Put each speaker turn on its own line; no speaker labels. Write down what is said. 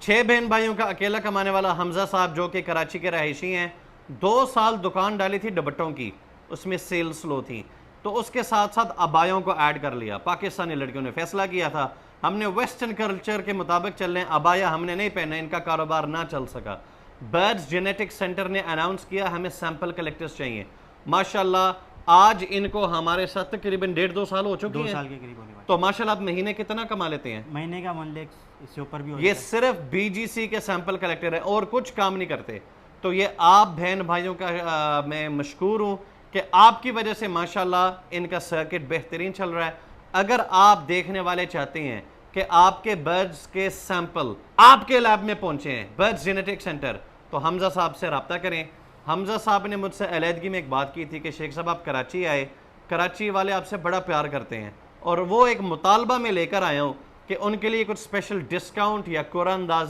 6 بہن بھائیوں کا اکیلا کمانے والا حمزہ صاحب جو کہ کراچی کے رہائشی ہیں، 2 سال دکان ڈالی تھی ڈبٹوں کی، اس میں سیل سلو تھی، تو اس کے ساتھ ساتھ ابایوں کو ایڈ کر لیا۔ پاکستانی لڑکیوں نے فیصلہ کیا تھا ہم نے ویسٹرن کلچر کے مطابق چلنے، ابایا ہم نے نہیں پہنا، ان کا کاروبار نہ چل سکا۔ برڈز جینیٹک سینٹر نے اناؤنس کیا ہمیں سیمپل کلیکٹرز چاہیے۔ ماشاءاللہ آج ان کو ہمارے ساتھ تقریباً 1.5-2 سال ہو چکے
2
ہیں،
سال کے قریب ہونے والے،
تو ماشاءاللہ آپ مہینے کتنا کما لیتے ہیں؟
مہینے کا 1 لاکھ اس سے اوپر بھی ہو
یہ
جاتا ہے۔
صرف بی جی سی کے سیمپل کلیکٹر ہیں اور کچھ کام نہیں کرتے۔ تو یہ آپ بہن بھائیوں کا میں مشکور ہوں کہ آپ کی وجہ سے ماشاءاللہ ان کا سرکٹ بہترین چل رہا ہے۔ اگر آپ دیکھنے والے چاہتے ہیں کہ آپ کے برڈز کے سیمپل آپ کے لیب میں پہنچے ہیں، برڈز جینیٹک سینٹر، تو حمزہ صاحب سے رابطہ کریں۔ حمزہ صاحب نے مجھ سے علیحدگی میں ایک بات کی تھی کہ شیخ صاحب آپ کراچی آئے، کراچی والے آپ سے بڑا پیار کرتے ہیں، اور وہ ایک مطالبہ میں لے کر آیا ہوں کہ ان کے لیے کچھ اسپیشل ڈسکاؤنٹ یا قرآن اندازی